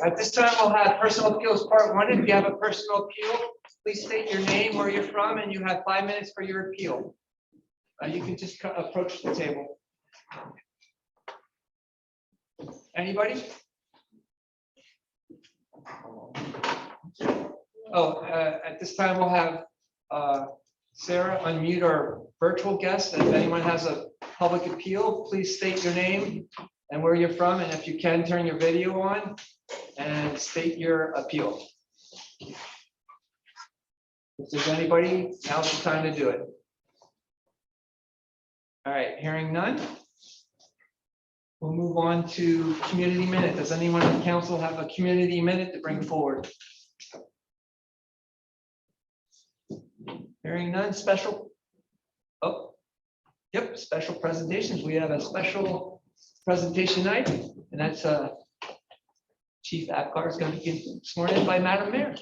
At this time, we'll have personal appeals part 1. If you have a personal appeal, please state your name, where you're from, and you have 5 minutes for your appeal. You can just approach the table. Anybody? Oh, at this time, we'll have Sarah unmute our virtual guest. And if anyone has a public appeal, please state your name and where you're from. And if you can, turn your video on and state your appeal. If there's anybody, now's the time to do it. All right, hearing none. We'll move on to community minute. Does anyone on council have a community minute to bring forward? Hearing none. Special. Oh, yep, special presentations. We have a special presentation night, and that's Chief Apgar is going to be sworn in by Madam Mayor.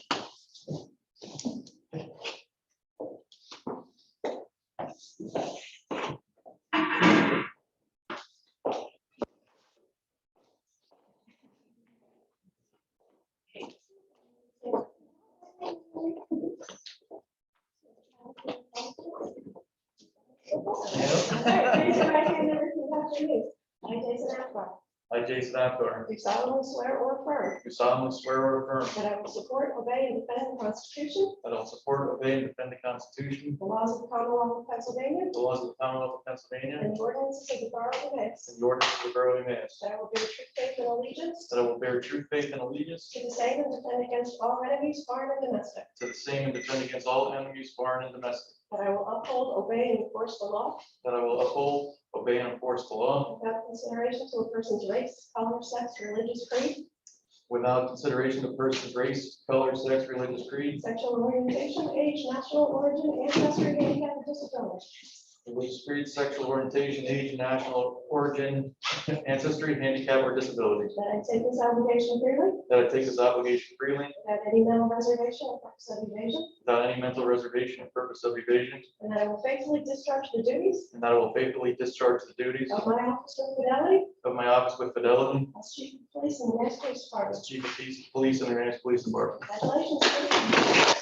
I, Jason Apgar, Do solemnly swear or affirm do solemnly swear or affirm that I will support, obey, and defend the Constitution, that I will support, obey, and defend the Constitution, the laws of the Commonwealth of Pennsylvania, the laws of the Commonwealth of Pennsylvania, and the ordinances of the Borough of Emmaus, and the ordinances of the Borough of Emmaus, that I will bear true faith and allegiance that I will bear true faith and allegiance to the same and defend against all enemies, foreign and domestic, to the same and defend against all enemies, foreign and domestic, that I will uphold, obey, and enforce the law that I will uphold, obey, and enforce the law without consideration to a person's race, color, sex, religious creed, without consideration of person's race, color, sex, religious creed, sexual orientation, age, national origin, ancestry, handicap, or disability. religious creed, sexual orientation, age, national origin, ancestry, handicap, or disability, That I take this obligation freely, that I take this obligation freely, without any mental reservation or purpose of evasion, without any mental reservation or purpose of evasion, and that I will faithfully discharge the duties and that I will faithfully discharge the duties of my office with fidelity of my office with fidelity as Chief of Police in the Emmaus Police Department. as Chief of Police in the Emmaus Police Department. Congratulations. Chief.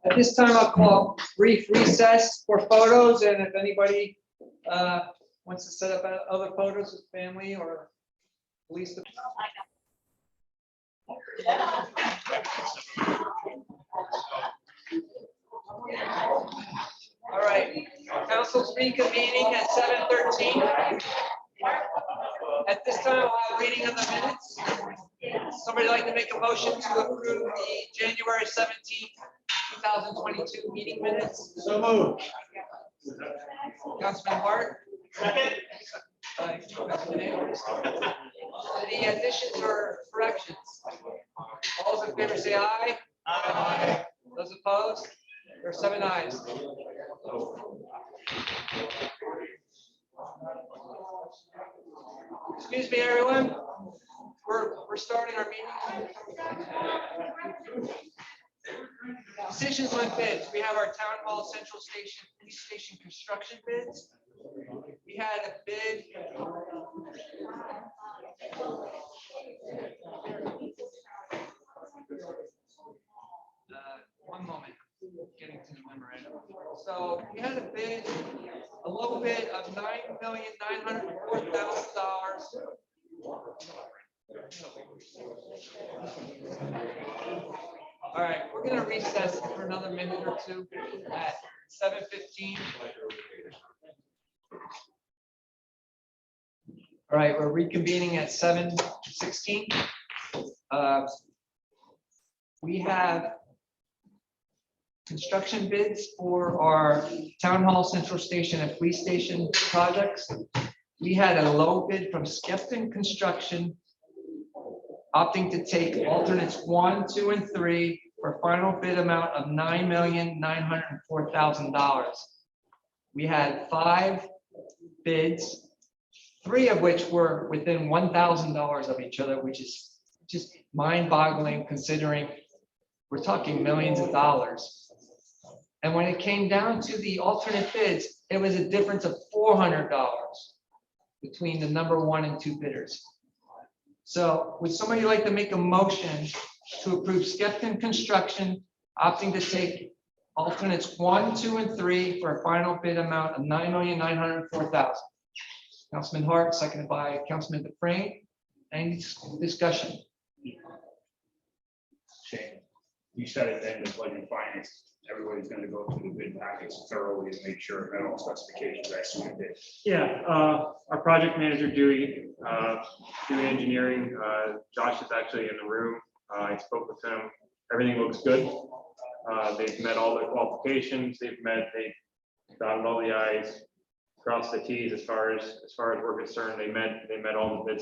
At this time, I'll call brief recess for photos, and if anybody wants to set up other photos with family or police. All right, council's reconvening at 7:13. At this time, I'll have reading of the minutes. Somebody like to make a motion to approve the January 17th, 2022 meeting minutes? So moved. Councilman Hart? Councilman Andrews? Any additions or corrections? All those in favor say aye. Aye. Those opposed? There are 7 ayes. Excuse me, everyone. We're starting our meeting. Decisions on bids. We have our Town Hall, Central Station, Police Station construction bids. We had a bid. One moment, getting to the memorandum. So we had a bid, a low bid of $9,904,000. All right, we're going to recess for another minute or two at 7:15. All right, we're reconvening at 7:16. We have construction bids for our Town Hall, Central Station, and Police Station projects. We had a low bid from Skepton Construction opting to take alternates 1, 2, and 3 for a final bid amount of $9,904,000. We had 5 bids, 3 of which were within $1,000 of each other, which is just mind-boggling considering we're talking millions of dollars. And when it came down to the alternate bids, it was a difference of $400 between the number 1 and 2 bidders. So would somebody like to make a motion to approve Skepton Construction opting to take alternates 1, 2, and 3 for a final bid amount of $9,904,000? Councilman Hart, seconded by Councilman Dufresne. Any discussion? Shane, you said it then, with budget and finance, everybody's gonna go through the bid package thoroughly to make sure that all specifications are submitted. Yeah, our project manager, Dewey Engineering, Josh is actually in the room. I spoke with him. Everything looks good. They've met all the qualifications. They've dotted all the i's, crossed the t's as far as we're concerned. They met all the bid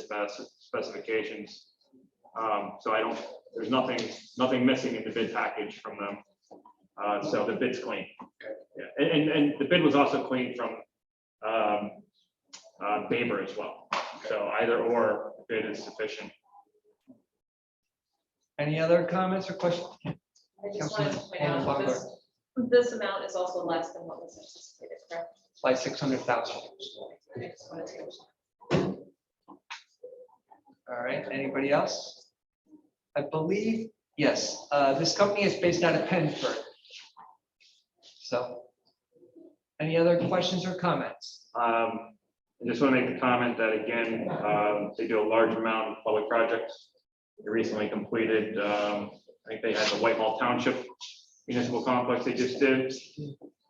specifications. So there's nothing missing in the bid package from them. So the bid's clean. Yeah, and the bid was also clean from Baber as well. So either or bid is sufficient. Any other comments or questions? I just wanted to point out that this amount is also less than what was anticipated, correct? By 600,000. I just wanted to- All right, anybody else? I believe, yes, this company is based out of Penford. So, any other questions or comments? I just want to make the comment that again, they do a large amount of public projects. They recently completed, I think they had the Whitehall Township Municipal Complex they just did.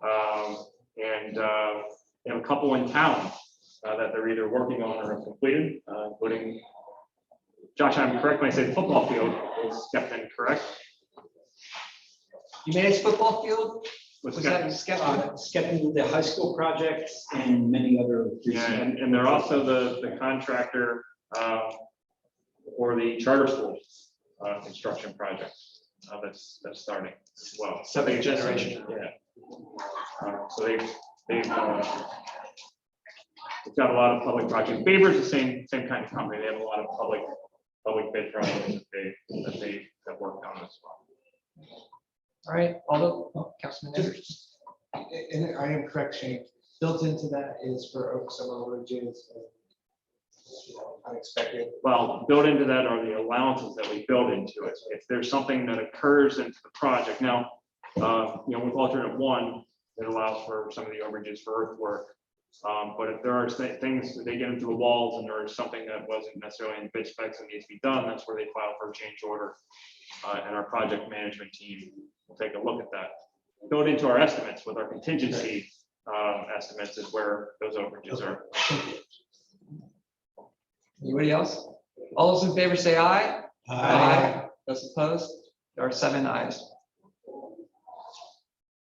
And they have a couple in town that they're either working on or have completed, including, Josh, I'm correct when I say the football field is Skepton, correct? You made a football field? Was Was that Skepton- Skepton? Skipping the high school projects and many other. Yeah, and they're also the contractor for the charter school construction project that's starting as well. So Seventh they- generation. Yeah. So they've got a lot of public projects. Baber's the same kind of company. They have a lot of public bid projects that they have worked on as well. All right, although, Councilman Andrews. And I am correct, Shane, built into that is for summer overages, unexpected. Well, built into that are the allowances that we build into it. If there's something that occurs into the project now, with alternate 1, it allows for some of the overages for earthwork. But if there are things that they get into the walls and there is something that wasn't necessarily in bid specs that needs to be done, that's where they file for a change order. And our project management team will take a look at that. Built into our estimates with our contingency estimates is where those overages are. Anybody else? All those in favor say aye. Those opposed? There are 7 ayes.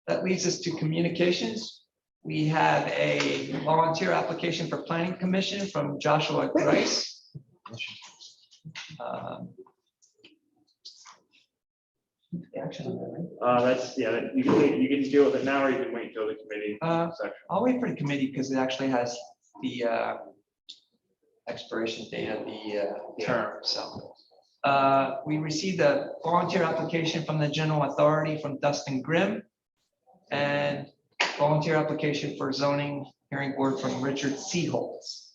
That leads us to communications. We have a volunteer application for planning commission from Joshua Grice. Action on that, right? That's, yeah, you can deal with it now or you can wait until the committee section. I'll wait for the committee because it actually has the expiration date of the term, so. We received a volunteer application from the General Authority from Dustin Grimm and volunteer application for zoning hearing board from Richard Seaholtz.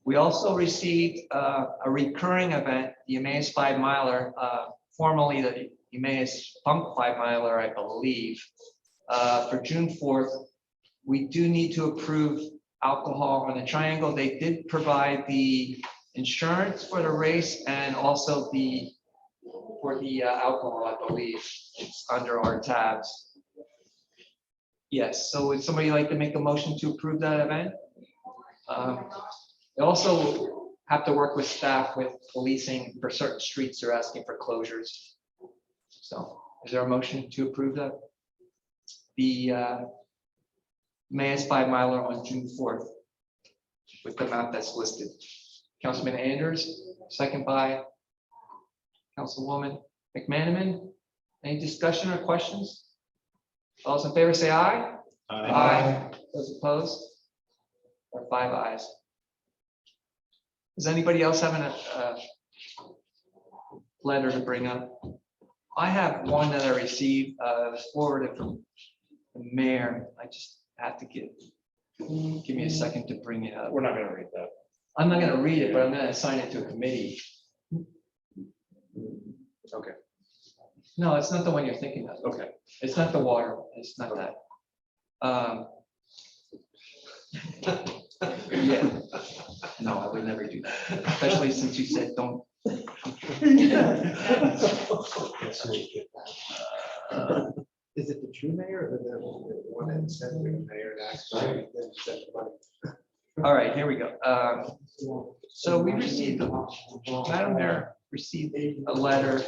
We also received a recurring event, the Emmaus 5 Miler, formerly the Emmaus Funk 5 Miler, I believe, for June 4th. We do need to approve alcohol on the Triangle. They did provide the insurance for the race and also for the alcohol, I believe. It's under our tabs. Yes, so would somebody like to make a motion to approve that event? They also have to work with staff with policing for certain streets. They're asking for closures. So is there a motion to approve that? The Emmaus 5 Miler on June 4th with the map that's listed. Councilman Anders, second by Councilwoman McManaman. Any discussion or questions? All those in favor say aye. Those opposed? Or 5 ayes. Does anybody else have a letter to bring up? I have one that I received, forwarded from the mayor. I just have to give me a second to bring it up. We're not gonna read that. I'm not gonna read it, but I'm gonna assign it to a committee. Okay. No, it's not the one you're thinking of. Okay. It's not the water. It's not that. Yeah. No, I would never do that, especially since you said don't. Is it the true mayor or the one that said the mayor and actually then sent the money? All right, here we go. So we received, Madam Mayor received a letter,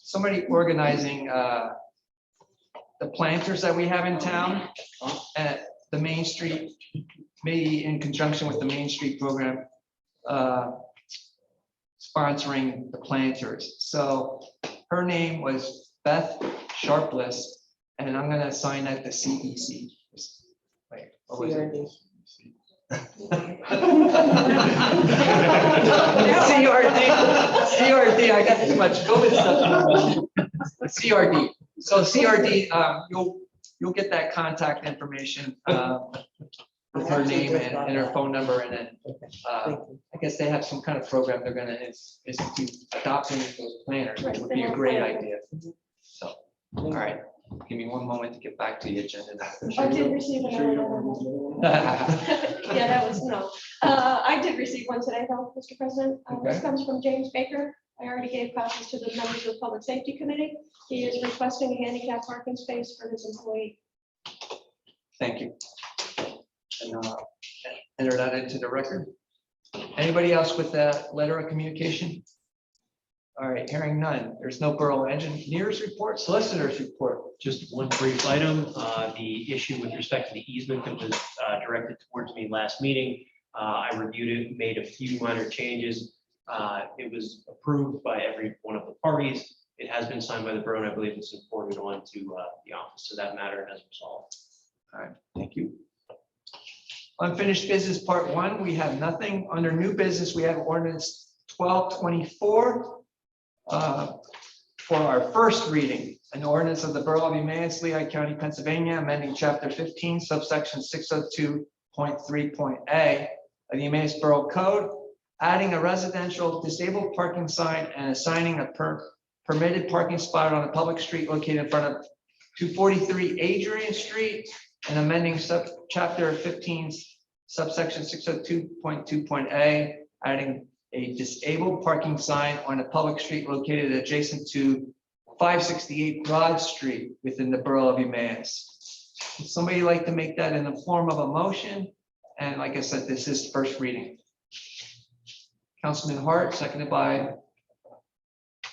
somebody organizing the planters that we have in town at the Main Street, maybe in conjunction with the Main Street program, sponsoring the planters. So her name was Beth Sharpless, and I'm gonna assign that to CEC. Wait, what was it? CRD, I got too much COVID stuff. CRD. So CRD, you'll get that contact information with her name and her phone number, and then I guess they have some kind of program they're gonna institute adopting those planners, which would be a great idea. So, all right, give me one moment to get back to the agenda. I did receive another letter. Yeah, that was, no. I did receive one today, though, Mr. President. This Okay. comes from James Baker. I already gave copies to the members of the Public Safety Committee. He is requesting a handicap parking space for his employee. Thank you. And enter that into the record. Anybody else with that letter of communication? All right, hearing none. There's no borough engineers report, solicitors report. Just one brief item, the issue with respect to the easement that was directed towards me last meeting. I reviewed it, made a few minor changes. It was approved by every one of the parties. It has been signed by the borough, and I believe it's reported on to the office, so that matter has resolved. All right, thank you. Unfinished business part 1, we have nothing. Under new business, we have ordinance 1224. For our first reading, an ordinance of the Borough of Emmaus, Lehigh County, Pennsylvania, amending chapter 15, subsection 602.3.a of the Emmaus Borough Code, adding a residential disabled parking sign and assigning a permitted parking spot on a public street located in front of 243 Adrian Street, and amending chapter 15, subsection 602.2.a, adding a disabled parking sign on a public street located adjacent to 568 Broad Street within the Borough of Emmaus. Would somebody like to make that in the form of a motion? And like I said, this is first reading. Councilman Hart, seconded by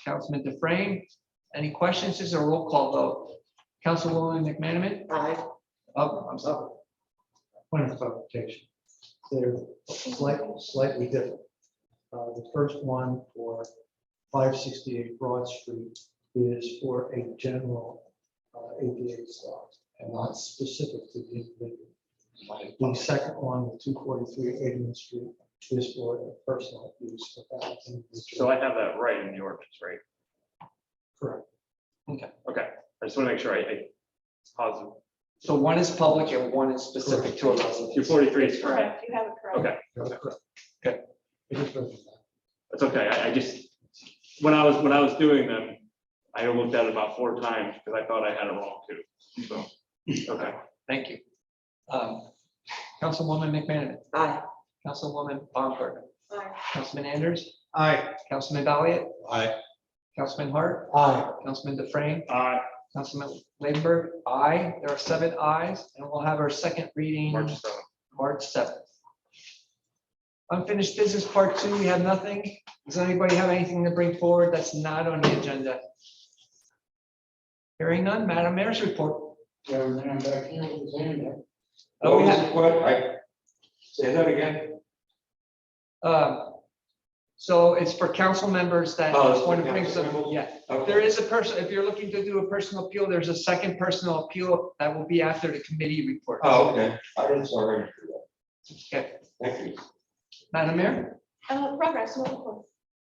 Councilman Dufresne. Any questions? This is a roll call vote. Councilwoman McManaman? Aye. Oh, I'm sorry. Point of clarification. They're slightly different. The first one for 568 Broad Street is for a general ADA stop and not specific to the individual. The second one, the 243 Adrian Street, is for a personal use without individual. So I have that right in the ordinance, right? Correct. Okay, I just want to make sure I positive. So one is public and one is specific to a residence. 243 is correct. Correct, you have it correct. Okay, That's correct. Okay. It is written down. that's okay. I just, when I was doing them, I looked at it about 4 times because I thought I had it wrong too. So, okay. Thank you. Councilwoman McManaman. Aye. Councilwoman Baumgartner. Aye. Councilman Anders. Aye. Councilman Elliott. Aye. Councilman Hart. Aye. Councilman Dufresne. Aye. Councilman Ladenburg. Aye. There are 7 ayes, and we'll have our second reading March 7th. March 7th. Unfinished business part 2, we have nothing. Does anybody have anything to bring forward that's not on the agenda? Hearing none, Madam Mayor's report. Oh, we have. Say that again. So it's for council members that Oh, it's for want to bring council some, members? yeah. Okay. There is a person, if you're looking to do a personal appeal, there's a second personal appeal that will be after the committee report. Oh, okay. I didn't start ready for that. Okay, Thank you. Madam Mayor, Progress, no report.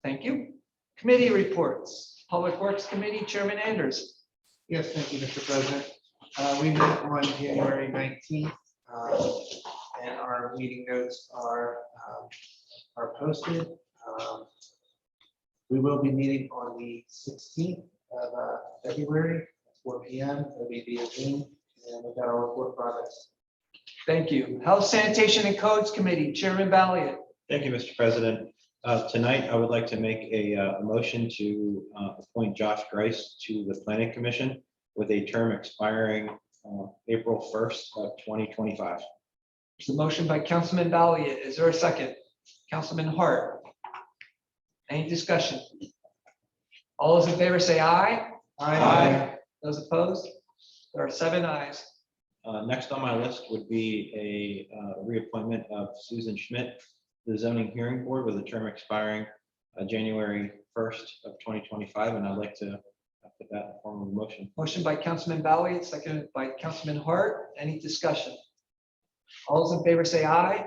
thank you. Committee reports, Public Works Committee, Chairman Anders. Yes, thank you, Mr. President. We met on January 19th, and our meeting notes are posted. We will be meeting on the 16th of February, at 4 p.m. It'll be via Zoom, and we've got our report progress. Thank you. Health, Sanitation and Codes Committee, Chairman Balliet. Thank you, Mr. President. Tonight, I would like to make a motion to appoint Josh Grice to the Planning Commission with a term expiring April 1st of 2025. There's a motion by Councilman Balliet. Is there a second? Councilman Hart. Any discussion? All those in favor say aye. Those opposed? There are 7 ayes. Next on my list would be a reappointment of Susan Schmidt to the Zoning Hearing Board with a term expiring January 1st of 2025, and I'd like to put that in the form of a motion. Motion by Councilman Balliet, seconded by Councilman Hart. Any discussion? All those in favor say aye.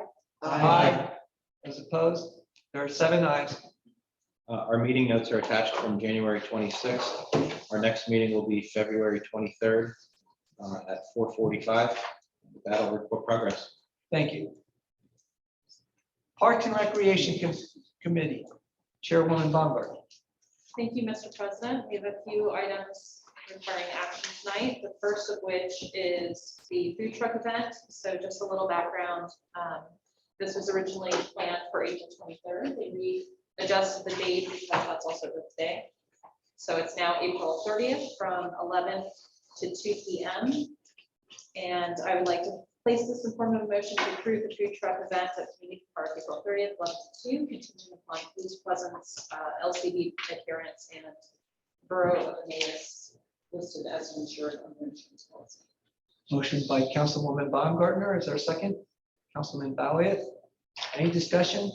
Those opposed? There are 7 ayes. Our meeting notes are attached from January 26th. Our next meeting will be February 23rd at 4:45. With that, I'll report progress. Thank you. Parks and Recreation Committee, Chairwoman Baumgart. Thank you, Mr. President. We have a few items requiring action tonight, the first of which is the food truck event. So just a little background. This was originally planned for April 23rd. They readjusted the date because that's also Earth Day. So it's now April 30th from 11 to 2 p.m. And I would like to place this in form of a motion to approve the food truck event at Community Park April 30th, 1 to 2, contingent upon police presence, LCD adherence, and Borough of Emmaus listed as insured under insurance policy. Motion by Councilwoman Baumgartner. Is there a second? Councilman Balliet. Any discussion?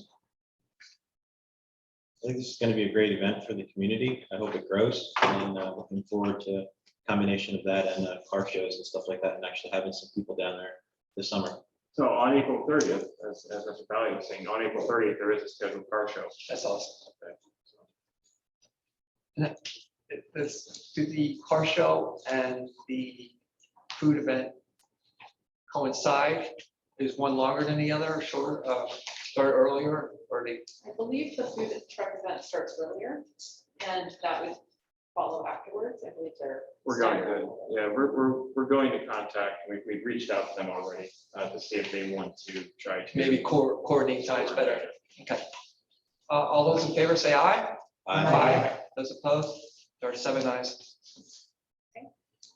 I think this is going to be a great event for the community. I hope it grows, and looking forward to a combination of that and car shows and stuff like that, and actually having some people down there this summer. So on April 30th, as Mr. Valley was saying, on April 30th, there is a scheduled car show. That's awesome. Okay. Do the car show and the food event coincide? Is one longer than the other, shorter, start earlier, or they? I believe the food truck event starts earlier, and that would follow afterwards. I believe they're. We're going to, yeah, we're going to contact, we've reached out to them already to see if they want to try to. Maybe coordinate times better. Okay. All those in favor say aye. Those opposed? There are 7 ayes.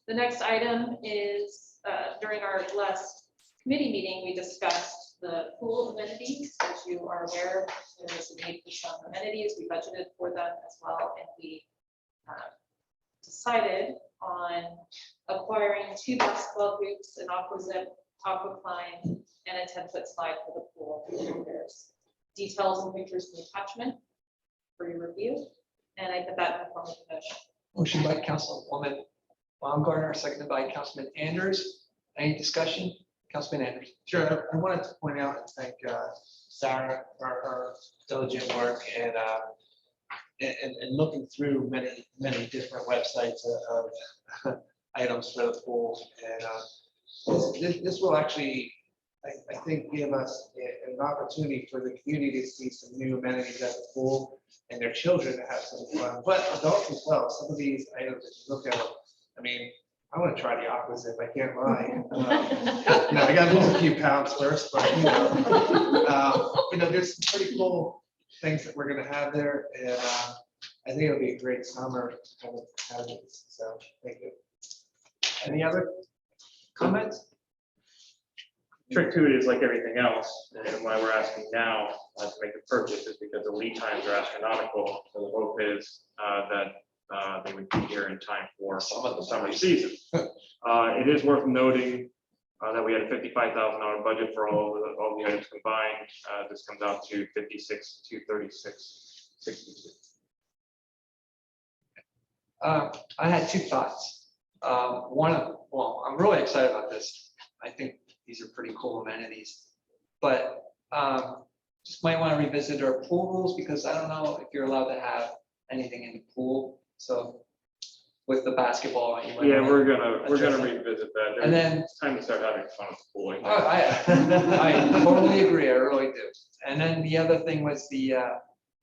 The next item is, during our last committee meeting, we discussed the pool amenities. As you are aware, there is a need for some amenities. We budgeted for them as well, and we decided on acquiring 2 basketball hoops, an aquazip, aquapine, and a 10-foot slide for the pool. There's details and pictures in the attachment for your review, and I put that in the form of a motion. Motion by Councilwoman Baumgartner, seconded by Councilman Anders. Any discussion? Councilman Anders. Sure, I wanted to point out and thank Sarah for her diligent work and looking through many different websites of items for the pool. And this will actually, I think, give us an opportunity for the community to see some new amenities at the pool and their children to have some fun, but adults as well. Some of these items, if you look at them, I mean, I want to try the opposite, I can't lie. No, I got to lose a few pounds first, but there's some pretty cool things that we're going to have there, and I think it'll be a great summer to have this. So, thank you. Any other comments? Trick to it is like everything else, and why we're asking now to make the purchase is because the lead times are astronomical. So the hope is that they would be here in time for the summer season. It is worth noting that we had a $55,000 budget for all the items combined. This comes out to $56,236 62. I had two thoughts. Well, I'm really excited about this. I think these are pretty cool amenities. But just might want to revisit our pool rules because I don't know if you're allowed to have anything in the pool. So with the basketball. you might Yeah, wanna we're gonna address that. revisit that. And then It's time to start having fun with the pool. Oh, I totally agree, I really do. And then the other thing was the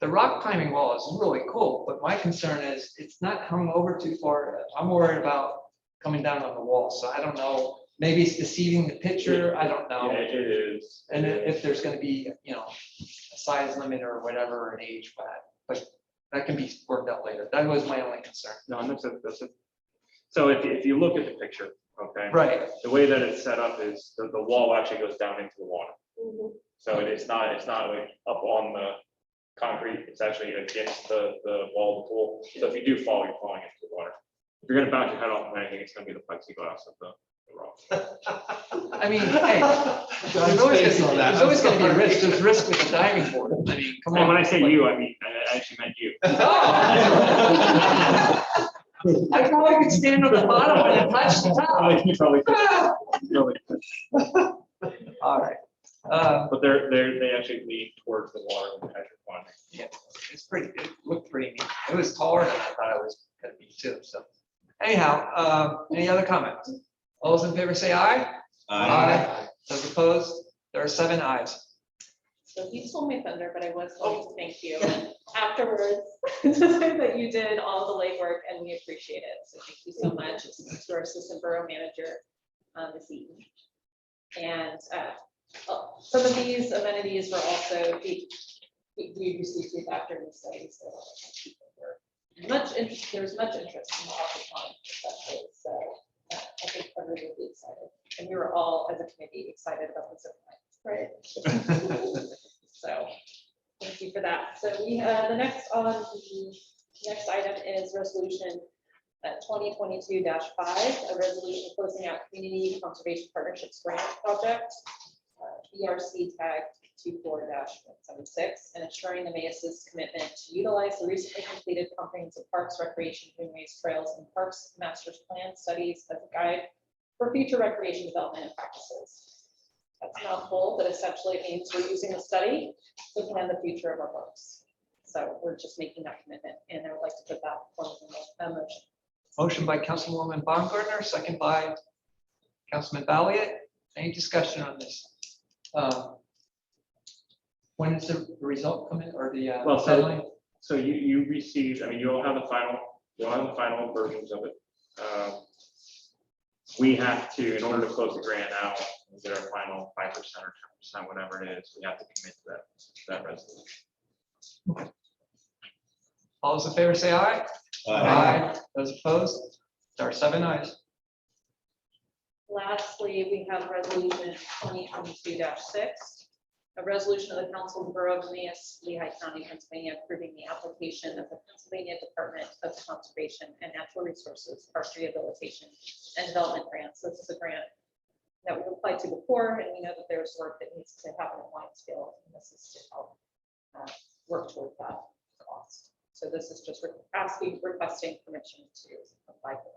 rock climbing wall is really cool, but my concern is it's not hung over too far. I'm worried about coming down on the wall, so I don't know, maybe it's deceiving the picture, I don't Yeah, know. it is. And if there's gonna be, a size limit or whatever, an age, but that can be worked out later. That was my only concern. No, that's it. So if you look at the picture, okay? Right, The way that it's set up is the wall actually goes down into the water. Mhm. So it's not like up on the concrete, it's actually against the wall of the pool. So if you do fall, you're falling into the water. If you're gonna bounce your head off of anything, it's gonna be the plexiglass of the rock. I mean, hey, there's always gonna be a risk, there's risk with the diving board, I mean, come on. And when I say you, I mean, I actually meant you. I probably could stand on the bottom and touch the top. You probably could. All right. But they actually lean towards the water when you're climbing. Yeah, it's pretty good. Looked pretty neat. It was taller than I thought it was gonna be too, so. Anyhow, any other comments? All those in favor say aye. Those opposed? There are 7 ayes. So you stole my thunder, but I was going to thank you afterwards to say that you did all the legwork and we appreciate it. So thank you so much to our assistant borough manager, Ms. Eaton. And some of these amenities were also, we received feedback during the study, so there was much interest in the aquaponics especially, so I think everybody will be excited. And we were all, as a committee, excited about the zip line. Right. So, thank you for that. So we have the next item is resolution 2022-5, a resolution closing out community conservation partnerships grant project, ERC tag 24-176, and ensuring the MAS's commitment to utilize the recently completed comprehensive parks, recreation, greenways, trails, and parks master's plan studies as a guide for future recreation development and practices. That's a mouthful, but essentially it means we're using the study to plan the future of our parks. So we're just making that commitment, and I would like to put that forward in a motion. Motion by Councilwoman Baumgartner, second by Councilman Valiant. Any discussion on this? When is the result coming or the Well, deadline? so you received, I mean, you'll have the final versions of it. We have to, in order to close the grant out, and get our final 5% or 10%, whatever it is, we have to commit to that resolution. All those in favor say aye. Those opposed? There are 7 ayes. Lastly, we have resolution 2022-6, a resolution of the Council of the Borough of Emmaus, Lehigh County, Pennsylvania, approving the application of the Pennsylvania Department of Conservation and Natural Resources Park Rehabilitation and Development Grants. This is a grant that we applied to before, and we know that there's work that needs to happen in Lionsfield, and this is to help work toward that cost. So this is just requesting permission to apply for that.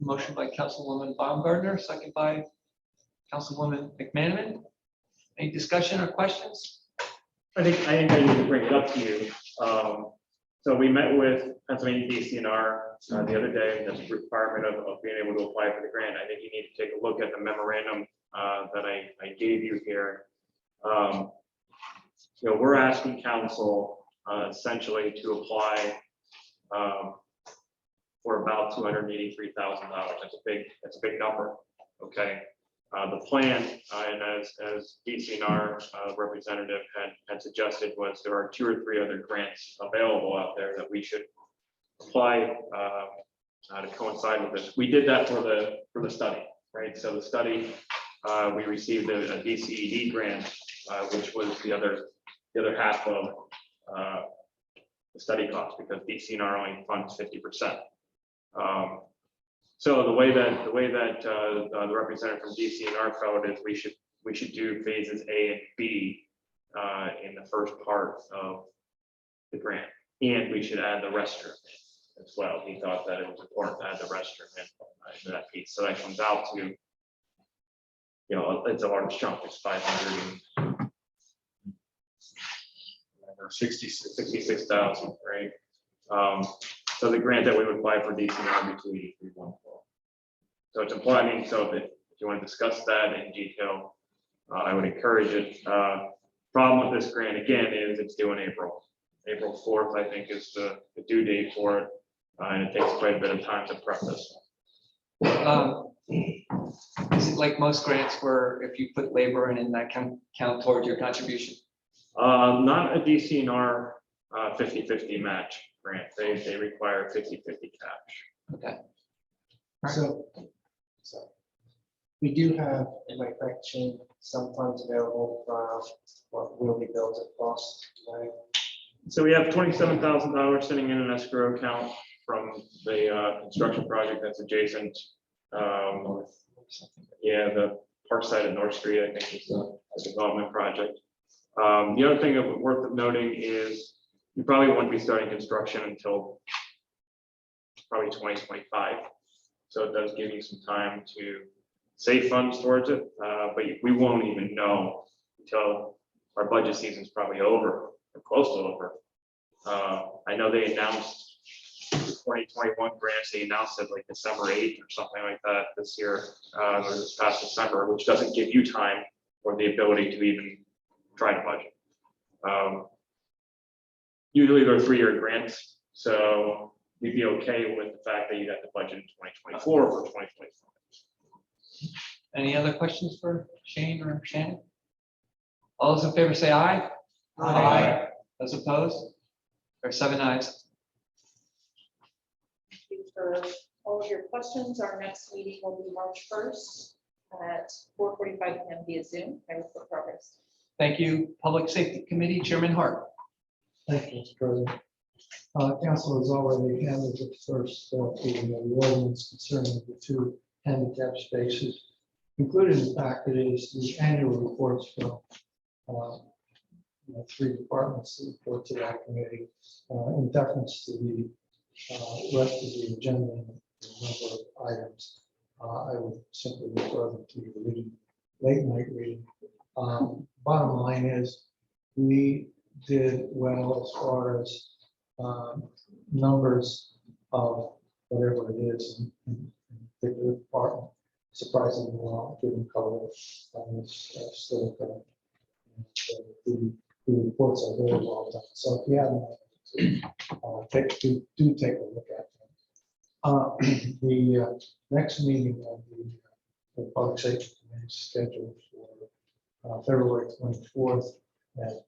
Motion by Councilwoman Baumgartner, second by Councilwoman McManaman. Any discussion or questions? I think I need to bring it up to you. So we met with Pennsylvania DCNR the other day. That's a requirement of being able to apply for the grant. I think you need to take a look at the memorandum that I gave you here. We're asking council essentially to apply for about $283,000. That's a big number. Okay. The plan, and as DCNR representative had suggested, was there are 2 or 3 other grants available out there that we should apply to coincide with this. We did that for the study, right? So the study, we received a DCED grant, which was the other half of the study cost, because DCNR only funds 50%. So the way that the representative from DCNR felt is we should do phases A and B in the first part of the grant, and we should add the restroom as well. He thought that it was important to add the restroom in that piece, so that comes out to, you know, it's a large chunk, it's 66,000, right? So the grant that we would apply for DCNR would be 283,112. So it's important, I mean, so that if you want to discuss that in detail, I would encourage it. Problem with this grant, again, is it's due in April. April 4th, I think, is the due date for it, and it takes quite a bit of time to prep this. Is it like most grants where if you put labor in that count towards your contribution? Not a DCNR 50/50 match grant. They require 50/50 cash. Okay. So we do have, in my correct chain, some funds available for what will be billed at cost, right? So we have $27,000 sitting in an escrow account from the construction project that's adjacent. Yeah, the park side of North Street, I think, is a development project. The other thing that worth noting is you probably won't be starting construction until probably 2025. So it does give you some time to save funds towards it, but we won't even know until our budget season's probably over or close to over. I know they announced the 2021 grants, they announced it like December 8th or something like that this year, or this past December, which doesn't give you time or the ability to even try to budget. Usually they're 3-year grants, so we'd be okay with the fact that you got the budget in 2024 for 2025. Any other questions for Shane or Shannon? All those in favor say aye. Those opposed? There are 7 ayes. Thank you for all of your questions. Our next meeting will be March 1st at 4:45 p.m. via Zoom. I report progress. Thank you. Public Safety Committee, Chairman Hart. Thank you, Mr. President. Council has already handled the first reading of the ordinance concerning the 2 handicap spaces. Included in the packet is the annual reports from 3 departments that report to that committee in deference to the rest of the agenda and the number of items. I would simply refer them to your reading, late night reading. Bottom line is we did well as far as numbers of whatever it is in particular department. Surprisingly well, given color on this still. The reports are very well done. So if you haven't, do take a look at them. The next meeting of the Public Safety Committee is scheduled for February 24th at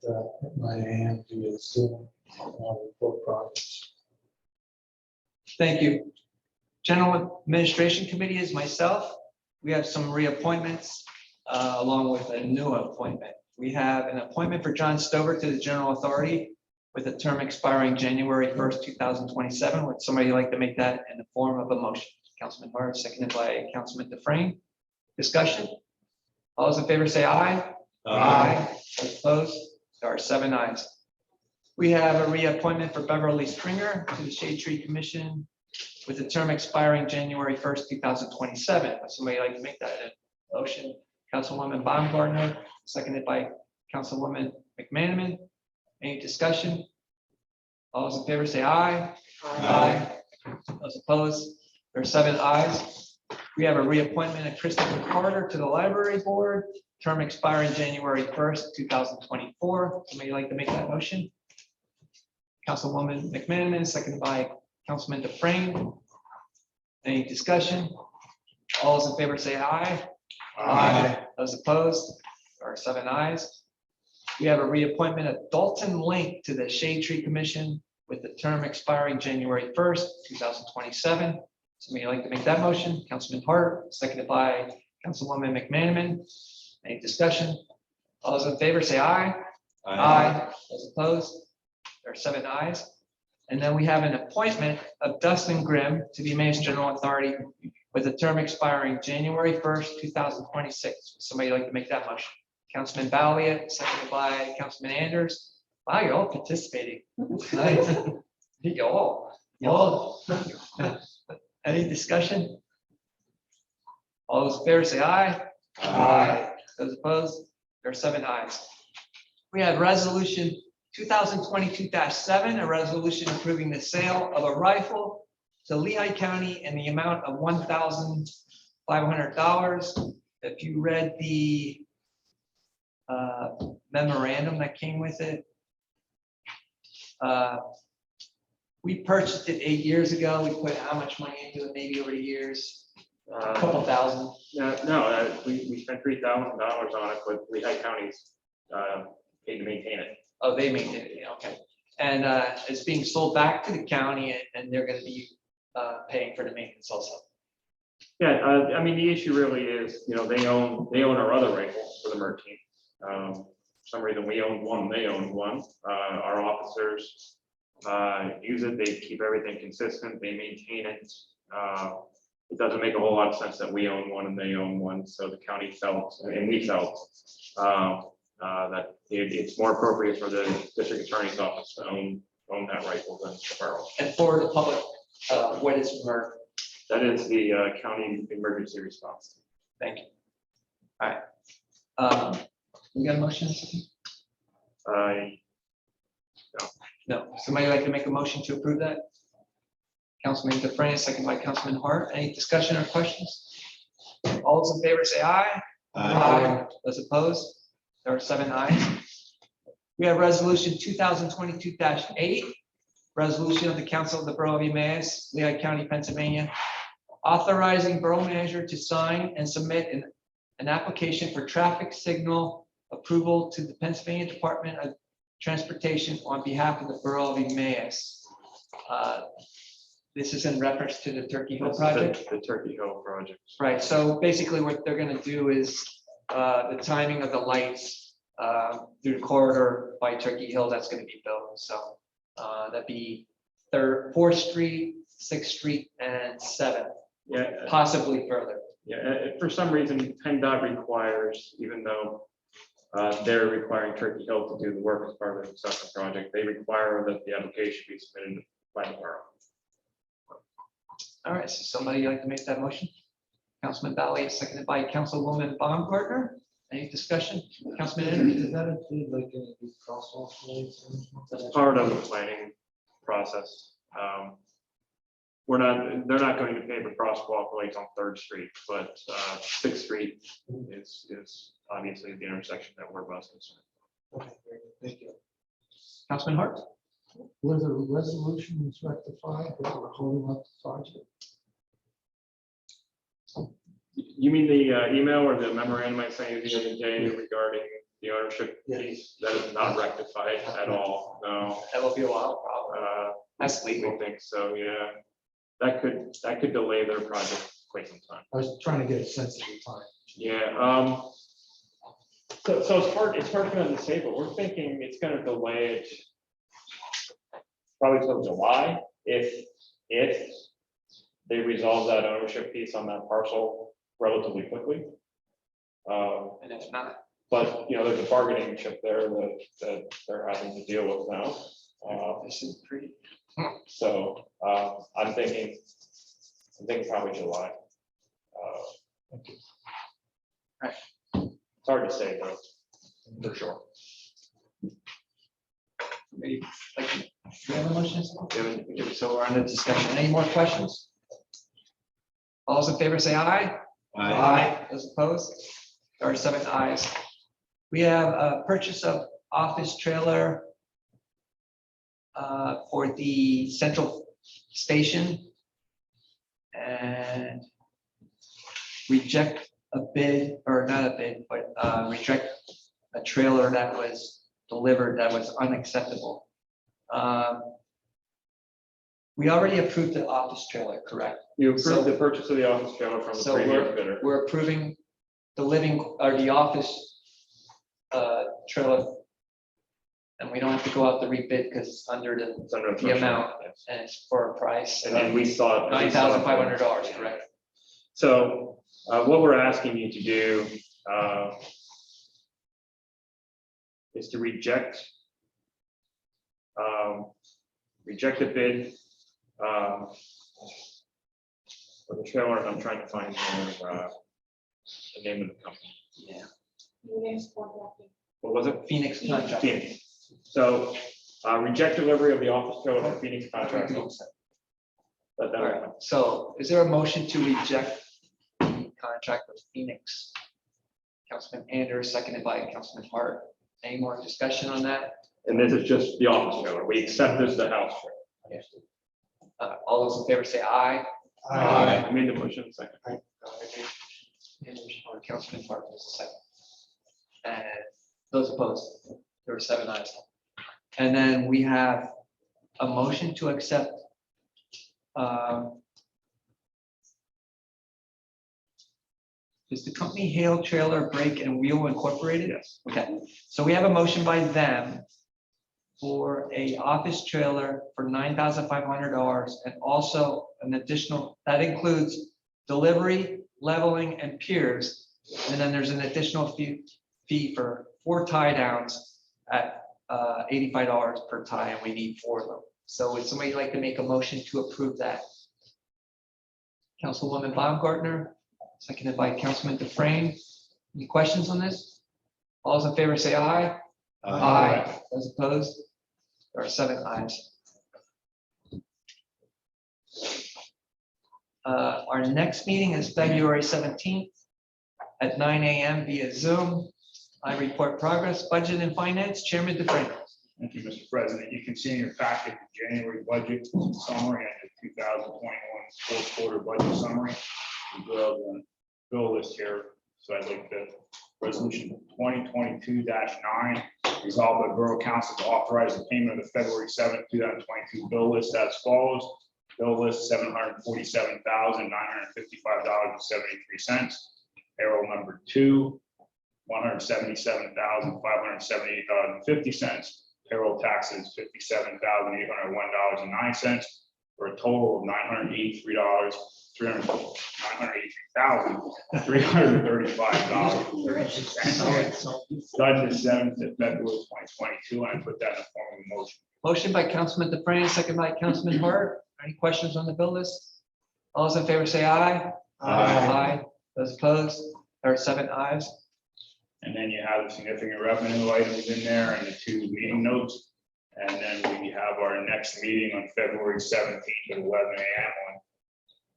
9 a.m. via Zoom. Report progress. Thank you. General Administration Committee is myself. We have some reappointments along with a new appointment. We have an appointment for John Stover to the General Authority with a term expiring January 1st, 2027. Would somebody like to make that in the form of a motion? Councilman Hart, seconded by Councilman Dufresne. Discussion? All those in favor say aye. Those opposed? There are 7 ayes. We have a reappointment for Beverly Stringer to the Shade Tree Commission with a term expiring January 1st, 2027. Would somebody like to make that a motion? Councilwoman Baumgartner, seconded by Councilwoman McManaman. Any discussion? All those in favor say aye. Those opposed? There are 7 ayes. We have a reappointment of Christopher Carter to the Library Board, term expiring January 1st, 2024. Somebody like to make that motion? Councilwoman McManaman, seconded by Councilman Dufresne. Any discussion? All those in favor say aye. Those opposed? There are 7 ayes. We have a reappointment of Dalton Link to the Shade Tree Commission with the term expiring January 1st, 2027. Somebody like to make that motion? Councilman Hart, seconded by Councilwoman McManaman. Any discussion? All those in favor say aye. Those opposed? There are 7 ayes. And then we have an appointment of Dustin Grimm to the Emmaus General Authority with a term expiring January 1st, 2026. Somebody like to make that motion? Councilman Balliet, seconded by Councilman Anders. Wow, you're all participating. Nice. You all. Any discussion? All those in favor say aye. Aye. Those opposed? There are 7 ayes. We have resolution 2022-7, a resolution approving the sale of a rifle to Lehigh County in the amount of $1,500. If you read the memorandum that came with it, we purchased it 8 years ago. We put how much money into it, maybe over the years? A couple thousand. We spent $3,000 on it, but Lehigh County's paid to maintain it. Oh, they maintain it, yeah, okay. And it's being sold back to the county and they're gonna be paying for the maintenance also. Yeah, I mean, the issue really is, they own our other rifle for the MERT team. For some reason, we owned one, they owned one. Our officers use it, they keep everything consistent, they maintain it. It doesn't make a whole lot of sense that we own one and they own one, so the county felt, and we felt, that it's more appropriate for the district attorney's office to own that rifle than the borough. And for the public, what is MERT? That is the county emergency response. Thank you. All right. We got a motion? No. Somebody like to make a motion to approve that? Councilman DeFran, second by Councilman Hart. Any discussion or questions? All those in favor say aye. Aye. Those opposed? There are 7 ayes. We have resolution 2022-8, resolution of the Council of the Borough of Emmaus, Lehigh County, Pennsylvania, authorizing borough manager to sign and submit an application for traffic signal approval to the Pennsylvania Department of Transportation on behalf of the Borough of Emmaus. This is in reference to the Turkey Hill project. The Turkey Hill project. Right, so basically what they're gonna do is the timing of the lights through the corridor by Turkey Hill, that's gonna be built. So that'd be 4th Street, 6th Street, and 7th, Yeah. possibly further. Yeah, for some reason, PennDOT requires, even though they're requiring Turkey Hill to do the work as part of the construction project, they require that the application be submitted by the borough. All right, so somebody like to make that motion? Councilman Valley, seconded by Councilwoman Baumgartner. Any discussion? Councilman Henry? Does that include like any crosswalk lights? That's part of the planning process. They're not going to pay for crosswalk lights on 3rd Street, but 6th Street is obviously the intersection that we're busting. Okay, very good. Thank you. Councilman Hart? Were the resolutions rectified that were holding up the project? You mean the email or the memorandum I sent you the other day regarding the ownership piece? That is not rectified at all, no. That will be a while, probably. That's We legal. think so, yeah. That could delay their project quite some time. I was trying to get a sense of the time. Yeah, so it's hard for them to say, but we're thinking it's gonna delay it probably till July, if they resolve that ownership piece on that parcel relatively quickly. And if not, But, there's a bargaining chip there that they're having to deal with now. this is pretty. So I'm thinking probably July. It's hard to say, though, for sure. Maybe, like, do you have a motion? So we're on the discussion. Any more questions? All those in favor say aye. Those opposed? There are 7 ayes. We have a purchase of office trailer for the central station and reject a bid, or not a bid, but reject a trailer that was delivered that was unacceptable. We already approved the office trailer, correct? You approved the purchase of the office trailer from the So previous bidder. we're approving the living, or the office trailer. And we don't have to go out to rebid because it's under It's under the threshold, amount, yes. and it's for a price And then we saw. $9,500, correct? So what we're asking you to do is to reject Rejected bid. For the trailer, I'm trying to find the name of the company. Yeah. What was it? Phoenix contract. Phoenix. So, reject delivery of the office trailer for Phoenix contract. Let that All right, so is there a motion to reject the contract with Phoenix? Councilman Anders, seconded by Councilman Hart. Any more discussion on that? And this is just the office trailer. We accept this as the house trailer. All those in favor say aye. I made the motion second. Anders or Councilman Hart was the second. And those opposed, there were 7 ayes. And then we have a motion to accept is the company Hale Trailer Brake and Wheel Incorporated? Yes. Okay, so we have a motion by them for a office trailer for $9,500 and also an additional, that includes delivery, leveling and piers. And then there's an additional fee for 4 tie downs at $85 per tie, and we need 4 of them. So would somebody like to make a motion to approve that? Councilwoman Baumgartner, seconded by Councilman Dufresne. Any questions on this? All those in favor say aye. Aye. Those opposed? There are 7 ayes. Our next meeting is February 17th at 9 a.m. via Zoom. I report progress, budget and finance, Chairman Dufresne. Thank you, Mr. President. You can see in your packet the January budget summary and the 2021 fourth quarter budget summary. We do have one bill list here, so I'd like the resolution 2022-9, resolved by Borough Council to authorize the payment of the February 7th, 2022 bill list as follows. Bill list $747,955.73. Payroll number 2, $177,578.50. Payroll taxes, $57,801.09, for a total of $983,335.36. Starting the 7th of February 2022, and I put that in the form of a motion. Motion by Councilman Dufresne, second by Councilman Hart. Any questions on the bill list? All those in favor say aye. Aye. Those opposed? There are 7 ayes. And then you have the significant revenue items in there and the 2 meeting notes. And then we have our next meeting on February 17th at 11 a.m.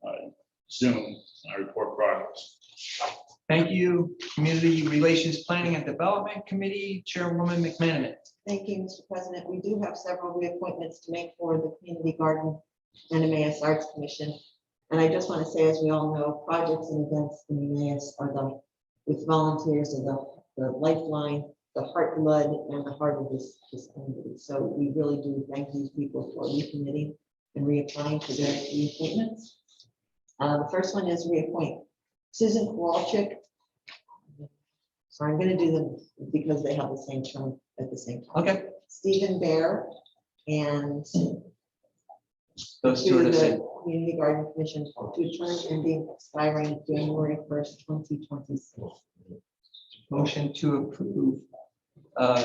on Zoom. I report progress. Thank you. Community Relations Planning and Development Committee, Chairwoman McManaman. Thank you, Mr. President. We do have several reappointments to make for the Community Garden and Emmaus Arts Commission. And I just want to say, as we all know, projects and events in Emmaus are done with volunteers and the lifeline, the heart, blood, and the heart of this community. So we really do thank these people for recommitting and reapplying for their reappointments. The first one is reappoint Susan Kowalczyk. So I'm going to do them because they have the same term at the same time. Okay. Stephen Bear and Those 2 are the same. Community Garden Commission to term ending expiring January 1st, 2026. Motion to approve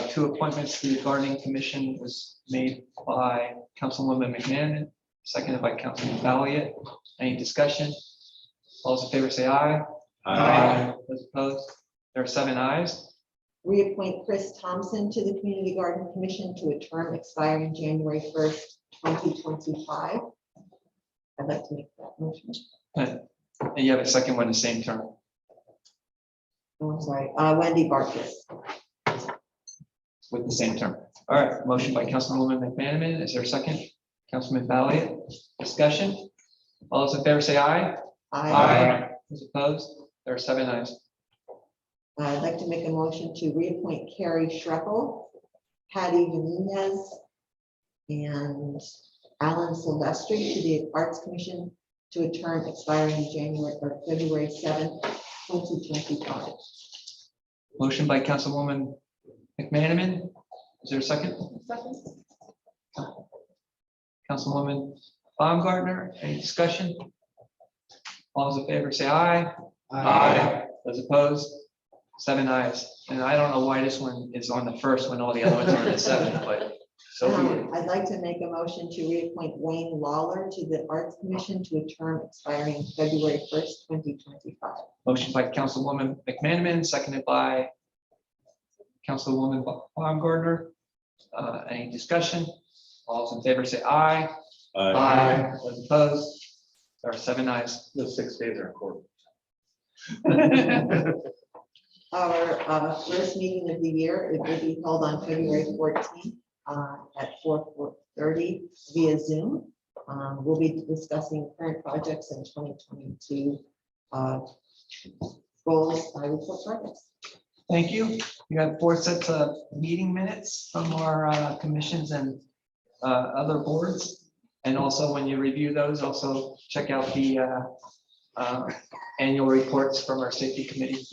2 appointments to the Gardening Commission was made by Councilwoman McManaman, seconded by Councilman Valiant. Any discussion? All those in favor say aye. Aye. Those opposed? There are 7 ayes. Reappoint Chris Thompson to the Community Garden Commission to a term expiring January 1st, 2025. I'd like to make that motion. And you have a second one, the same term. Oh, I'm sorry, Wendy Barkus. With the same term. All right, motion by Councilwoman McManaman. Is there a second? Councilman Valiant, discussion? All those in favor say aye. Those opposed? There are 7 ayes. I'd like to make a motion to reappoint Carrie Schreppel, Patty Benitez, and Alan Silvestri to the Arts Commission to a term expiring January or February 7th, 2025. Motion by Councilwoman McManaman. Is there a second? Second. Councilwoman Baumgartner, any discussion? All those in favor say aye. Those opposed? 7 ayes. And I don't know why this one is on the first when all the other ones are on the 7th, but So be it. I'd like to make a motion to reappoint Wayne Lawler to the Arts Commission to a term expiring February 1st, 2025. Motion by Councilwoman McManaman, seconded by Councilwoman Baumgartner. Any discussion? All those in favor say aye. Aye. Those opposed? There are 7 ayes. The 6 days are important. Our first meeting of the year, it will be held on February 14th at 4:30 via Zoom. We'll be discussing current projects and 2022 goals, report projects. Thank you. You have 4 sets of meeting minutes from our commissions and other boards. And also, when you review those, also check out the annual reports from our safety committee.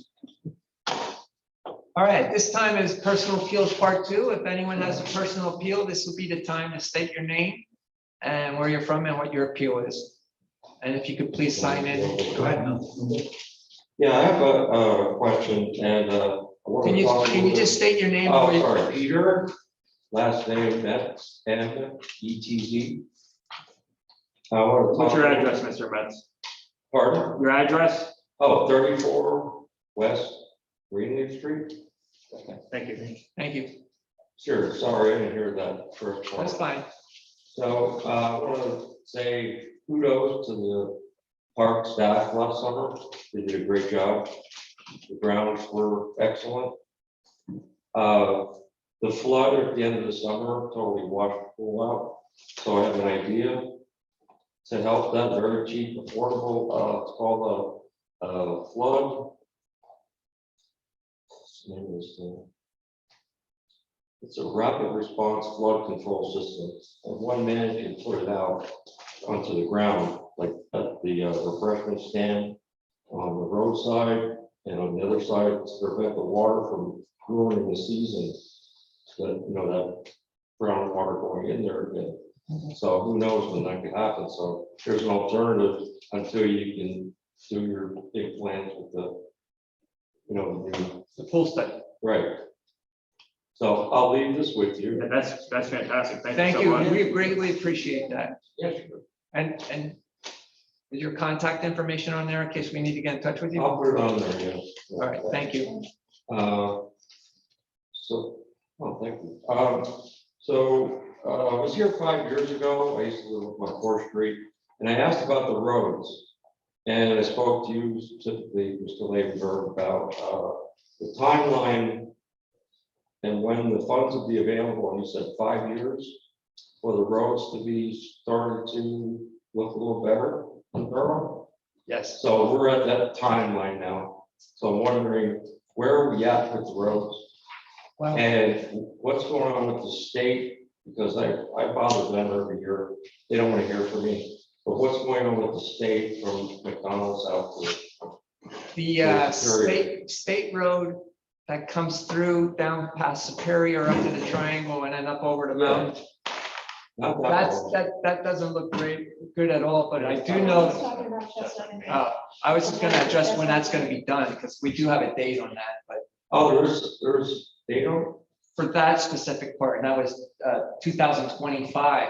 All right, this time is personal appeals part 2. If anyone has a personal appeal, this would be the time to state your name and where you're from and what your appeal is. And if you could please sign in. Go ahead. Yeah, I have a question and. Can you just state your name? Oh, sorry, Peter, last name Metz, ETZ. What's your address, Mr. Metz? Pardon? Your address? Oh, 34 West Greenleaf Street. Thank you. Thank you. Sure, sorry, I didn't hear that first part. That's fine. So I want to say kudos to the park staff last summer. They did a great job. The grounds were excellent. The flood at the end of the summer totally washed the pool out. So I have an idea to help them, very cheap, affordable. It's called a flood. What's the name of this thing? It's a rapid response flood control system. And one man can put it out onto the ground, like at the refreshment stand on the roadside, and on the other side to prevent the water from ruining the season. That, you know, that brown water going in there again. So who knows when that could happen? So there's an alternative until you can do your big plans with the, you know, The pool study. right. So I'll leave this with you. That's fantastic. Thank so you. much. We greatly appreciate that. Yeah, sure. And is your contact information on there in case we need to get in touch with you? I'll put it on there, yeah. All right, thank you. Thank you. So I was here 5 years ago. I used to live on 4th Street, and I asked about the roads. And I spoke to you specifically, Mr. Lavenberg, about the timeline and when the funds would be available. And you said 5 years for the roads to be started to look a little better in Borough. Yes. So we're at that timeline now. So I'm wondering, where are we at with the roads? Well, And what's going on with the state? Because I bother them every year. They don't want to hear from me. But what's going on with the state from McDonald's out to? the state road that comes through down past Superior up to the Triangle and then up over the mountain. Not that That's, one. that doesn't look good at all, but I do know, Talking about Chestnut and- I was just gonna address when that's gonna be done, because we do have a date on that, but Oh, there's, they don't, for that specific part, and that was 2025,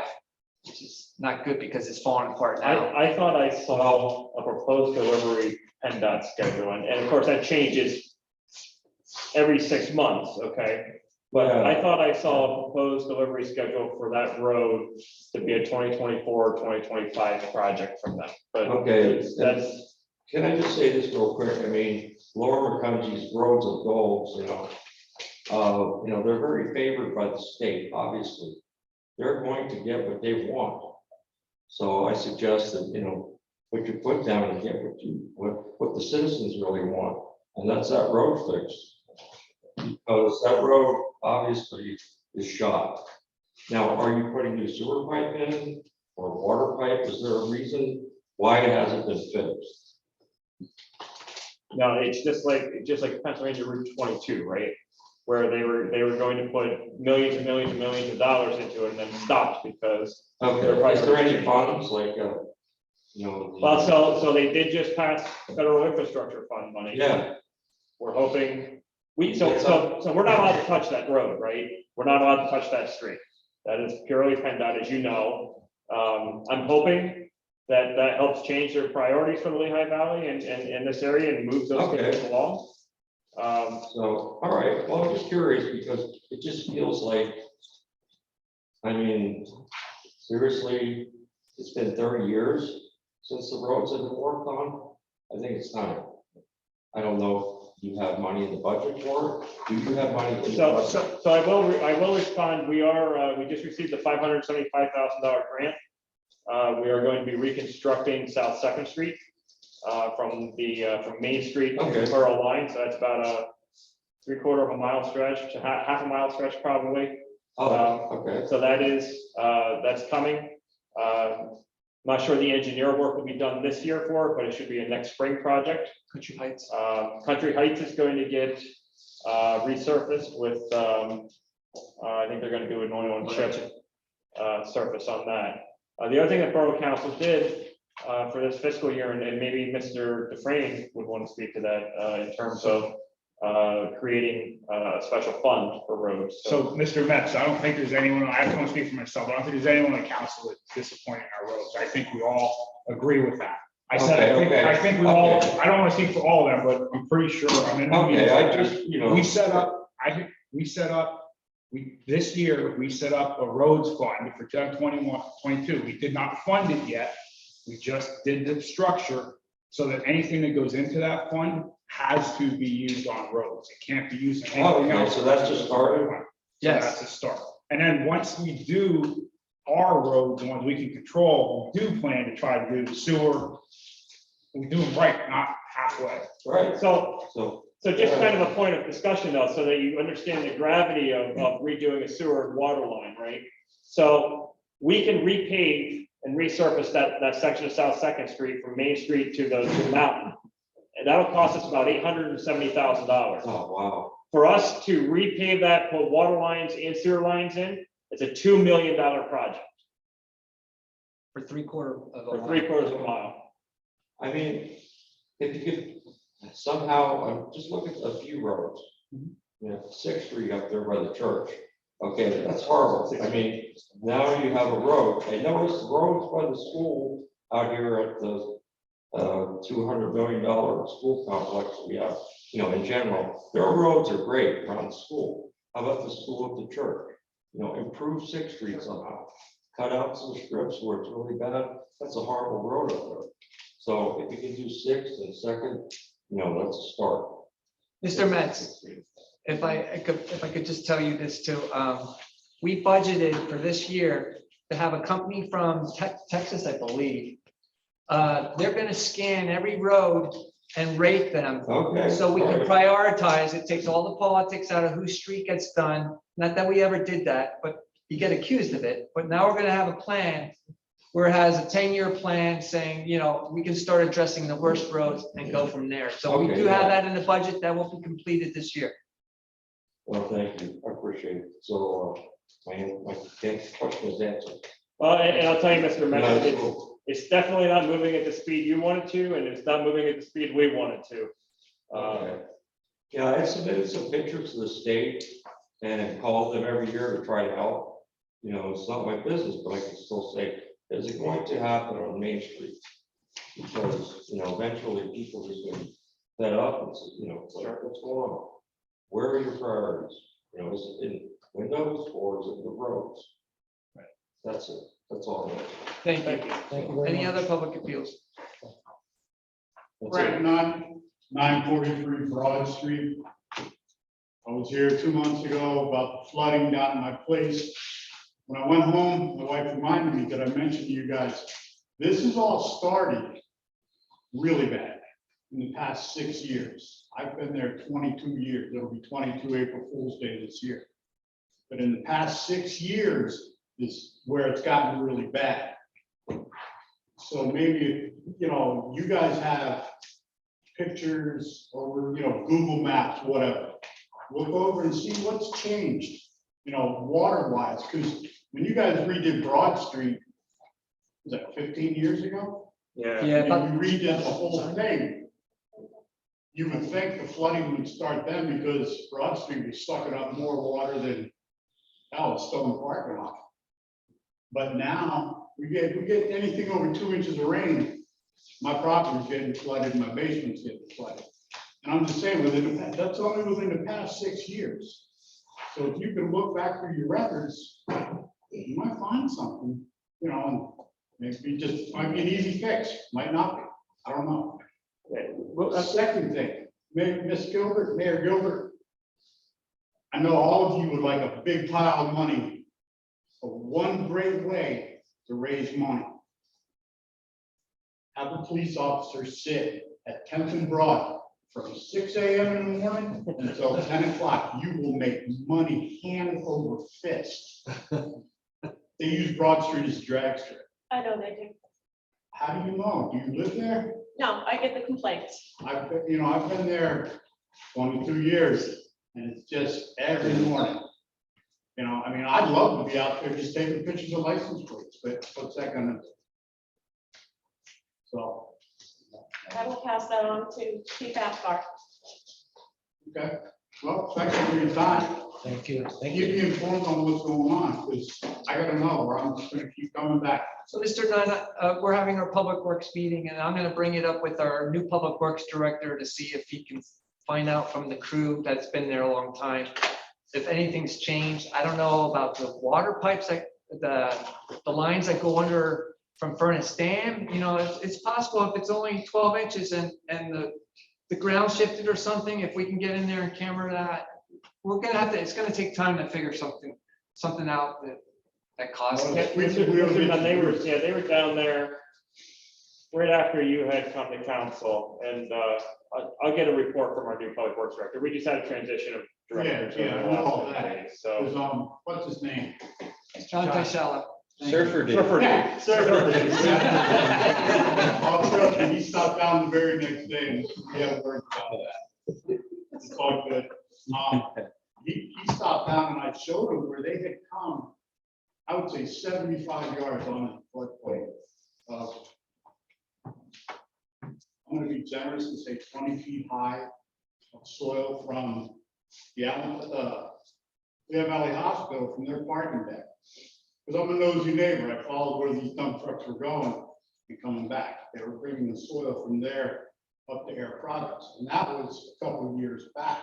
which is not good because it's falling apart now. I thought I saw a proposed delivery PennDOT schedule, and of course that changes every 6 months, okay? But I thought I saw a proposed delivery schedule for that road to be a 2024, 2025 project from them. But Okay. that's, can I just say this real quick? I mean, Laura McConkey's roads of goals, they're very favored by the state, obviously. They're going to get what they want. So I suggest that, put your foot down and get what the citizens really want. And that's that road fix. Because that road obviously is shot. Now, are you putting new sewer pipe in or water pipe? Is there a reason why it hasn't been fixed? no, it's just like Pennsylvania Route 22, right? Where they were going to put millions and millions and millions of dollars into it and then stopped because. Okay, is there any funds like, Well, so they did just pass federal infrastructure fund money. Yeah, We're hoping, so we're not allowed to touch that road, right? We're not allowed to touch that street. That is purely PennDOT, as you know. I'm hoping that that helps change their priorities for the Lehigh Valley and this area and moves those Okay. things along. So, all right, well, I'm just curious because it just feels like, I mean, seriously, it's been 30 years since the roads have been worked on. I think it's time. I don't know if you have money in the budget for it. Do you have money in the budget? So I will respond. We just received a $575,000 grant. We are going to be reconstructing South Second Street from Main Street to Okay. the Borough line. So that's about a 3/4 of a mile stretch to half a mile stretch probably. Oh, okay. So that's coming. Not sure the engineer work will be done this year for it, but it should be a next spring project. Country Heights. Country Heights is going to get resurfaced with, I think they're gonna do an oil and chip surface on that. The other thing that Borough Council did for this fiscal year, and maybe Mr. Dufresne would want to speak to that in terms of creating a special fund for roads. So, Mr. Metz, I don't think there's anyone, I have to speak for myself, I don't think there's anyone on the council that's disappointed in our roads. I think we all agree with that. I said, Okay. I think we all, I don't want to speak for all of them, but I'm pretty sure, I mean. Okay, I just, you know. We set up, this year, we set up a roads fund for 2021, 22. We did not fund it yet. We just did the structure so that anything that goes into that fund has to be used on roads. It can't be used on anything Okay, else. so that's just started? So Yes. that's a start. And then once we do our roads, the ones we can control, we do plan to try to do the sewer. We do them right, not halfway. Right, So so, just kind of a point of discussion though, so that you understand the gravity of redoing a sewer and water line, right? So we can repave and resurface that section of South Second Street from Main Street to the mountain. And that'll cost us about $870,000. oh, wow. For us to repave that, put water lines and sewer lines in, it's a $2 million project For 3/4 of a for mile. 3/4 of a mile. I mean, if you could somehow, just look at a few roads. You know, 6th Street up there by the church. Okay, that's horrible. I mean, now you have a road. I noticed the roads by the school out here at the $200 million school complex we have, you know, in general, their roads are great around the school. How about the school at the church? You know, improve 6th Street somehow. Cut out some strips where it's really bad. That's a horrible road up there. So if you can do 6th and 2nd, you know, let's start. Mr. Metz, if I could just tell you this too, we budgeted for this year to have a company from Texas, I believe. They're gonna scan every road and rate them. Okay. So we can all right. prioritize. It takes all the politics out of whose street gets done. Not that we ever did that, but you get accused of it. But now we're gonna have a plan where it has a 10-year plan saying, you know, we can start addressing the worst roads and go from there. So we Okay, do have yeah. that in the budget that will be completed this year. Well, thank you. I appreciate it. So my question is answered. Well, and I'll tell you, Mr. Yeah, Metz, cool. it's definitely not moving at the speed you wanted to, and it's not moving at the speed we wanted to. Okay. Yeah, I submitted some pictures to the state and called them every year to try to help. You know, it's not my business, but I can still say, is it going to happen on Main Street? Because, you know, eventually people just going to fed up and say, you know, it's like, what's going on? Where are your priorities? You know, is it in windows or is it the roads? Right. That's it. That's all. it is. Thank you. Thank you very Any much. other public appeals? That's Brett it. Nunn, 943 Broad Street. I was here 2 months ago about the flooding down in my place. When I went home, my wife reminded me that I mentioned to you guys, this is all started really bad in the past 6 years. I've been there 22 years. It'll be 22 April Fool's Day this year. But in the past 6 years is where it's gotten really bad. So maybe, you know, you guys have pictures or, you know, Google Maps, whatever. Look over and see what's changed, you know, water wise, because when you guys redid Broad Street, was that 15 years ago? Yeah. Yeah, And we redid the whole thing. You would think the flooding would start then because Broad Street was sucking up more water than, Stone Park. But now, we get anything over 2 inches of rain, my property's getting flooded, my basement's getting flooded. And I'm just saying, that's only within the past 6 years. So if you can look back through your records, you might find something, you know, and maybe just, might be an easy fix, might not be, I don't know. Okay, well, that's- Second thing, Mayor Gilbert, I know all of you would like a big pile of money, but one great way to raise money. Have a police officer sit at 10th and Broad from 6 a.m. in the morning until 10 o'clock. You will make money hand over fist. They use Broad Street as a drag strip. I know they do. How do you know? Do you live there? No, I get the complaints. I've been there 22 years, and it's just every morning. You know, I mean, I'd love to be out there just taking pictures of license plates, but what's that gonna do? So, I will pass that on to Chief Asgar. okay, well, thank you for your time. Thank you. Keep me informed on what's going on, because I gotta know, or I'm just gonna keep coming back. So Mr. Nunn, we're having our Public Works meeting, and I'm gonna bring it up with our new Public Works Director to see if he can find out from the crew that's been there a long time, if anything's changed. I don't know about the water pipes, like the lines that go under from Furnace Dam, you know, it's possible if it's only 12 inches and the ground shifted or something, if we can get in there and camera that, we're gonna have to, it's gonna take time to figure something out that caused Well, it. They were down there right after you had come to council, and I'll get a report from our new public works director. We just had a transition of directors. Yeah, over the I know last all couple that. days, So. Because, what's his name? John Tysella. Surfer dude. Oh, trust me, he stopped down the very next day, and we haven't heard about that. It's all good. He stopped down and I showed him where they had come, I would say 75 yards on the floodplain of, I'm gonna be generous and say 20 feet high of soil from the Lehigh Valley Hospital from their parking deck. Because I'm a nosy neighbor, I followed where these dump trucks were going and coming back. They were bringing the soil from there up to Air Products, and that was a couple of years back.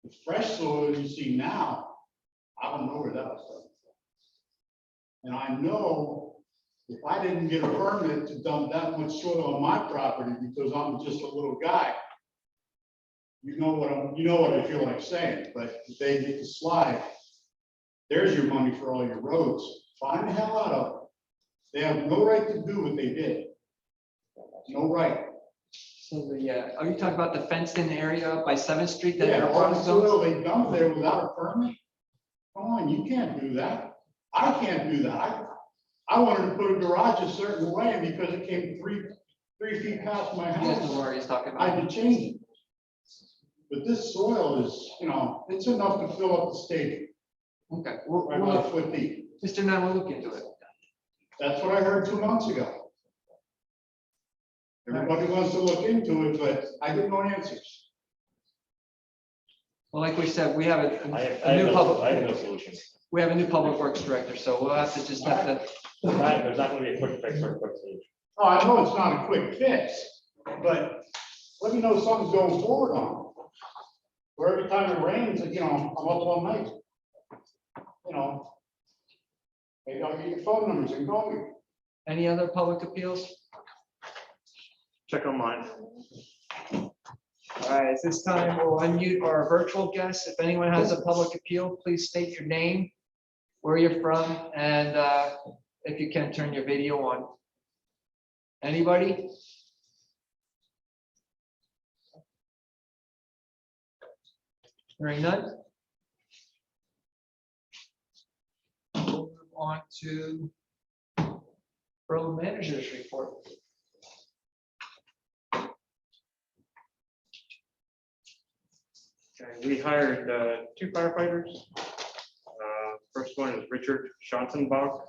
The fresh soil you see now, I don't know where that was coming from. And I know if I didn't get a permit to dump that much soil on my property because I'm just a little guy, you know what I feel like saying, but if they get to slide, there's your money for all your roads. Find the hell out of them. They have no right to do what they did. No right. So are you talking about the fenced in area by 7th Street? that Yeah, Air all the Products owns? soil they dumped there without a permit. Come on, you can't do that. I can't do that. I wanted to put a garage a certain way because it came three feet past my He doesn't know house. where he's talking I about. had to change it. But this soil is, it's enough to fill up the stadium, Okay, right about a foot deep. Mr. Nunn, we'll look into it. That's what I heard 2 months ago. Everybody wants to look into it, but I get no answers. Well, like we said, we have I a have new no public, solution. we have a new Public Works Director, so we'll have to just have to. There's not gonna be a quick fix or a quick solution. Oh, I know it's not a quick fix, but let me know something's going forward on it. Where every time it rains, I'm up all night. Maybe I'll get your phone numbers and call me. Any other public appeals? Check on mine. All right, at this time, we'll unmute our virtual guests. If anyone has a public appeal, please state your name, where you're from, and if you can, turn your video on. Anybody? Hearing none? We'll move on to Borough Manager's Report. Okay, we hired 2 firefighters. First one is Richard Schanzenbach.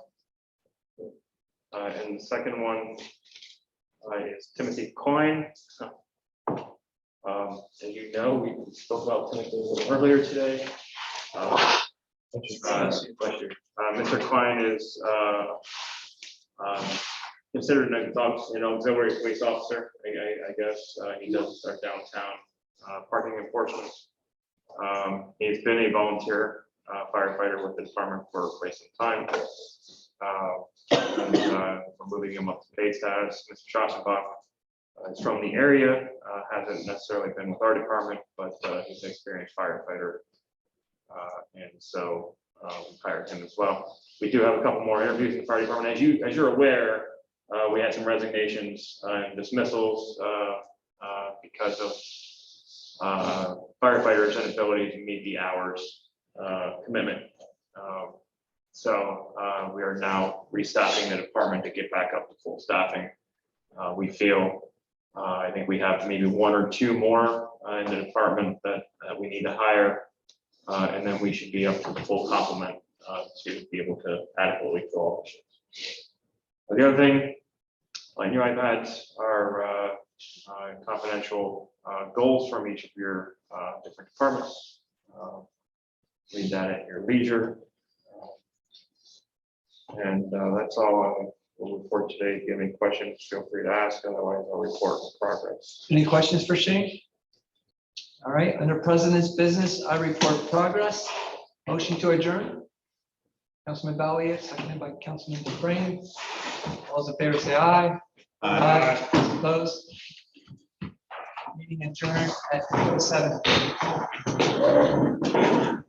And the second one is Timothy Coyne. As you know, we spoke about Timothy a little earlier today. Pleasure. Mr. Klein is considered an auxiliary police officer, I guess. He does our downtown parking enforcement. He's been a volunteer firefighter with the department for quite some time. We're moving him up to paid status. Mr. Schossenbach is from the area, hasn't necessarily been with our department, but he's an experienced firefighter. And so we hired him as well. We do have a couple more interviews in the fire department. As you're aware, we had some resignations and dismissals because of firefighters' inability to meet the hours commitment. So we are now restaffing the department to get back up to full staffing. We feel, I think we have maybe one or two more in the department that we need to hire. And then we should be up to the full complement to be able to adequately fill all positions. The other thing, on your iPads are confidential goals from each of your different departments. Read that at your leisure. And that's all I will report today. If you have any questions, feel free to ask. Otherwise, I'll report in progress. Any questions for Shane? All right, under President's business, I report progress. Motion to adjourn. Councilman Balliet, seconded by Councilman Dufresne. All those in favor say aye. Aye. Opposed? Meeting adjourned at 7:00.